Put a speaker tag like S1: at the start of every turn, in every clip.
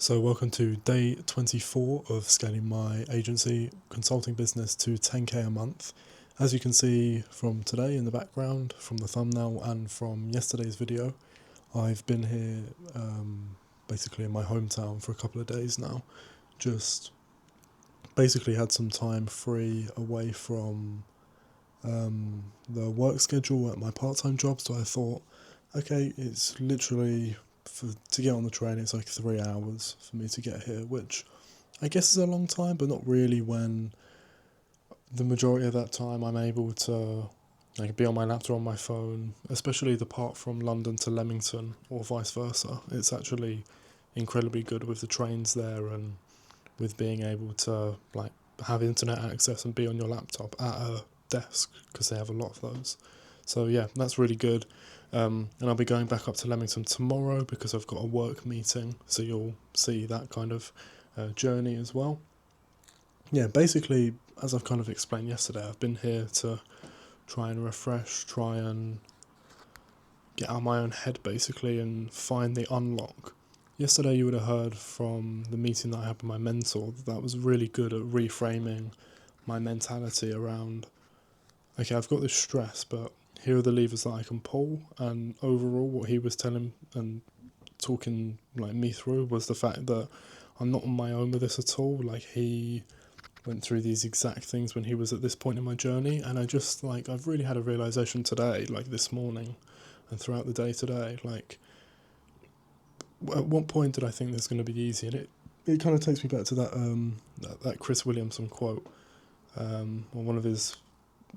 S1: So, welcome to day 24 of scaling my agency consulting business to 10k a month. As you can see from today in the background, from the thumbnail, and from yesterday's video, I've been here basically in my hometown for a couple of days now. Just basically had some time free away from the work schedule at my part time job, so I thought, okay, it's literally to get on the train, it's like 3 hours for me to get here, which I guess is a long time, but not really when the majority of that time I'm able to be on my laptop or on my phone, especially the part from London to Leamington or vice versa. It's actually incredibly good with the trains there and with being able to have internet access and be on your laptop at a desk because they have a lot of those. So yeah, that's really good. And I'll be going back up to Leamington tomorrow because I've got a work meeting, so you'll see that kind of journey as well. Yeah, basically, as I've kind of explained yesterday, I've been here to try and refresh, try and get out of my own head basically and find the unlock. Yesterday you would have heard from the meeting that I had with my mentor that was really good at reframing my mentality around, okay, I've got this stress, but here are the levers that I can pull. And overall, what he was telling and talking me through was the fact that I'm not on my own with this at all. Like, he went through these exact things when he was at this point in my journey, and I've really had a realization today, this morning and throughout the day today, at what point did I think this is going to be easy? And it kind of takes me back to that Chris Williamson quote, on one of his,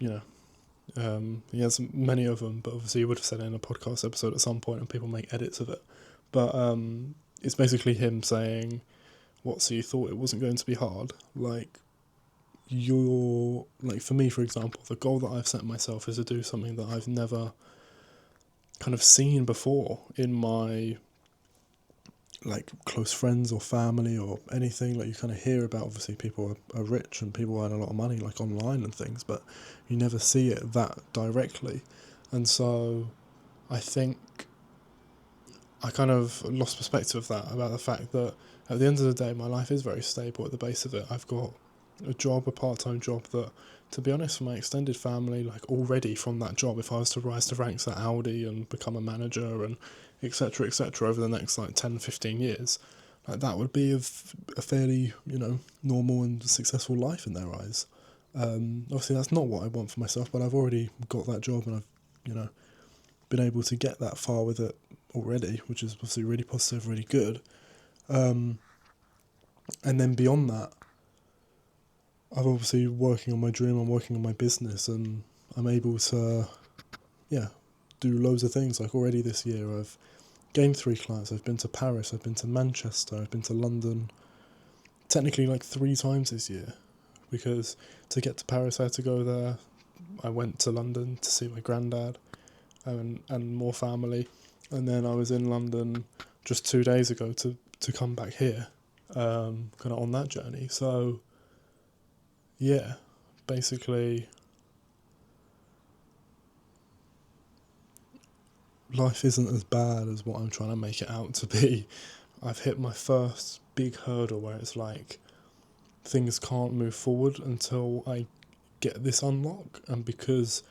S1: he has many of them, but obviously he would have said it in a podcast episode at some point, and people make edits of it. But it's basically him saying, "What? So you thought it wasn't going to be hard? For me, for example, the goal that I've set myself is to do something that I've never kind of seen before in my close friends or family or anything. You kind of hear about, obviously people are rich and people earn a lot of money online and things, but you never see it that directly. And so I think I kind of lost perspective of that, about the fact that at the end of the day my life is very stable at the base of it. I've got a part-time job that, to be honest, for my extended family, already from that job, if I was to rise the ranks at Audi and become a manager and etc over the next 10-15 years, that would be a fairly normal and successful life in their eyes. Obviously that's not what I want for myself, but I've already got that job and I've been able to get that far with it already, which is obviously really positive, really good. And then beyond that, I'm obviously working on my dream, I'm working on my business, and I'm able to, do loads of things. Already this year, I've gained 3 clients. I've been to Paris, I've been to Manchester, I've been to London. Technically, 3 times this year, because to get to Paris, I had to go there. I went to London to see my granddad and more family, and then I was in London just 2 days ago to come back here, kind of on that journey. So yeah, basically life isn't as bad as what I'm trying to make it out to be. I've hit my first big hurdle where it's things can't move forward until I get this unlock, and because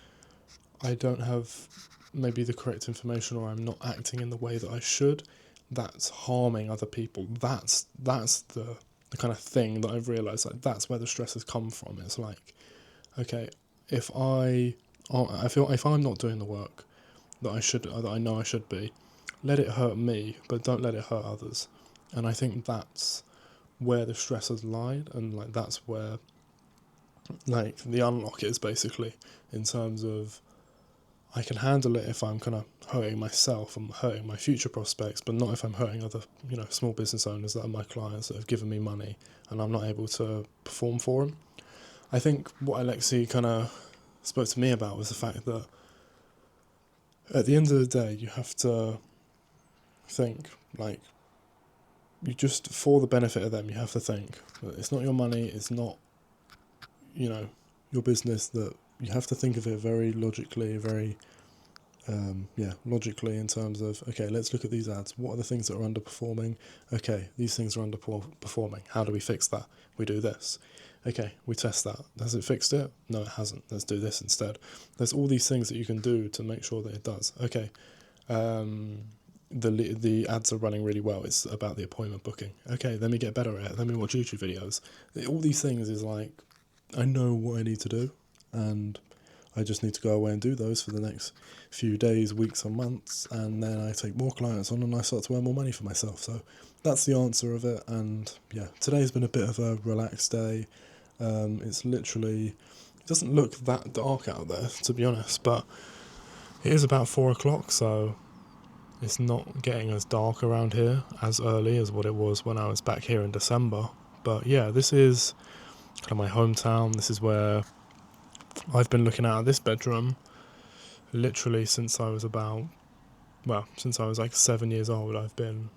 S1: I don't have maybe the correct information, or I'm not acting in the way that I should, that's harming other people. That's the kind of thing that I've realised, that's where the stress has come from. It's okay, if I feel if I'm not doing the work that I know I should be, let it hurt me, but don't let it hurt others. And I think that's where the stress has lied, and that's where the unlock is, basically, in terms of I can handle it if I'm kind of hurting myself and hurting my future prospects, but not if I'm hurting other, small business owners that are my clients that have given me money and I'm not able to perform for them. I think what Alexi kind of spoke to me about was the fact that at the end of the day, you have to think, you just, for the benefit of them, you have to think that it's not your money, it's not, your business, that you have to think of it very logically, very logically in terms of, okay, let's look at these ads. What are the things that are underperforming? Okay, these things are underperforming. How do we fix that? We do this. Okay, we test that. Has it fixed it? No, it hasn't. Let's do this instead. There's all these things that you can do to make sure that it does. Okay, the ads are running really well. It's about the appointment booking. Okay, let me get better at it. Let me watch YouTube videos. All these things is like, I know what I need to do, and I just need to go away and do those for the next few days, weeks, or months, and then I take more clients on and I start to earn more money for myself. So that's the answer of it. And yeah, today's been a bit of a relaxed day. It's literally, it doesn't look that dark out there, to be honest, but it is about 4 o'clock, so it's not getting as dark around here as early as what it was when I was back here in December. But yeah, this is kind of my hometown. This is where I've been looking out at this bedroom literally since I was like 7 years old. I've been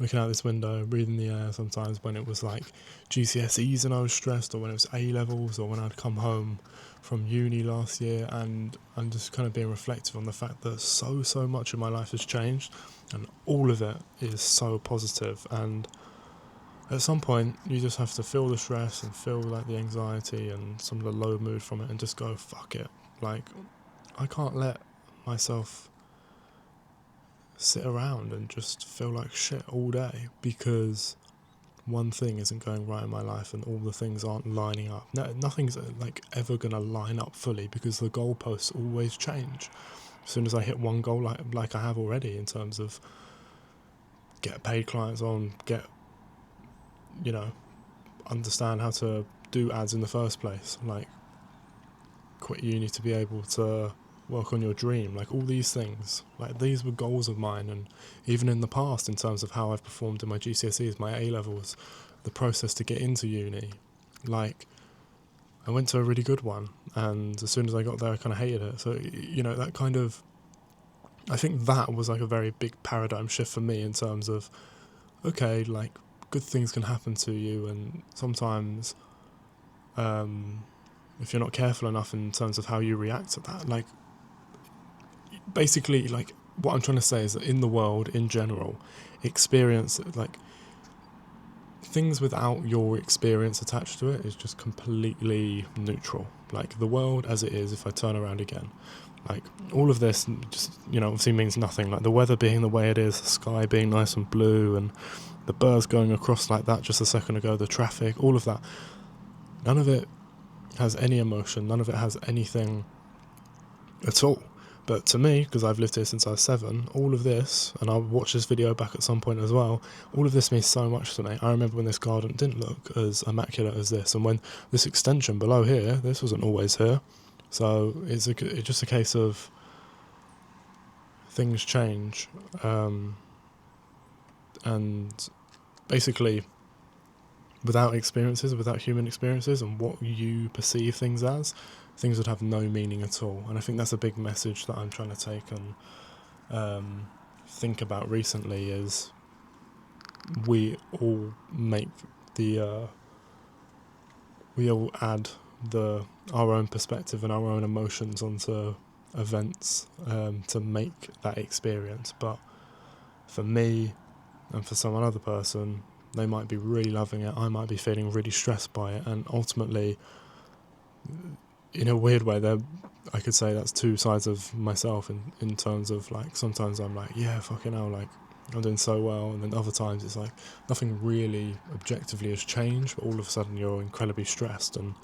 S1: looking out this window, breathing the air sometimes when it was like GCSEs and I was stressed, or when it was A-levels, or when I'd come home from uni last year, and I'm just kind of being reflective on the fact that so much of my life has changed, and all of it is so positive. And at some point you just have to feel the stress and feel like the anxiety and some of the low mood from it and just go, fuck it. Like, I can't let myself sit around and just feel like shit all day because one thing isn't going right in my life and all the things aren't lining up. Nothing's like ever gonna line up fully because the goalposts always change. As soon as I hit one goal, like I have already, in terms of get paid clients on, understand how to do ads in the first place, like quit uni to be able to work on your dream, like all these things, like these were goals of mine. And even in the past, in terms of how I've performed in my GCSEs, my A-levels, the process to get into uni, like I went to a really good one, and as soon as I got there I kind of hated it. So that kind of, I think that was like a very big paradigm shift for me in terms of, okay, like good things can happen to you, and sometimes if you're not careful enough in terms of how you react to that, like basically, like what I'm trying to say is that in the world in general, experience, like things without your experience attached to it is just completely neutral. Like the world as it is, if I turn around again, like all of this just obviously means nothing. Like the weather being the way it is, the sky being nice and blue, and the birds going across like that just a second ago, the traffic, all of that, none of it has any emotion, none of it has anything at all. But to me, because I've lived here since I was 7, all of this, and I'll watch this video back at some point as well, all of this means so much to me. I remember when this garden didn't look as immaculate as this, and when this extension below here, this wasn't always here. So it's just a case of things change, and basically without human experiences and what you perceive things as, things would have no meaning at all. And I think that's a big message that I'm trying to take and think about recently, is we all add our own perspective and our own emotions onto events to make that experience. But for me and for some other person, they might be really loving it, I might be feeling really stressed by it, and ultimately, in a weird way, I could say that's two sides of myself in terms of, like, sometimes I'm like, yeah, fucking hell, like, I'm doing so well, and then other times it's like, nothing really objectively has changed, but all of a sudden you're incredibly stressed. And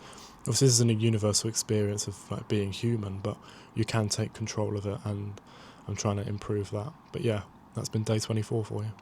S1: obviously this isn't a universal experience of, like, being human, but you can take control of it, and I'm trying to improve that. But yeah, that's been day 24 for you.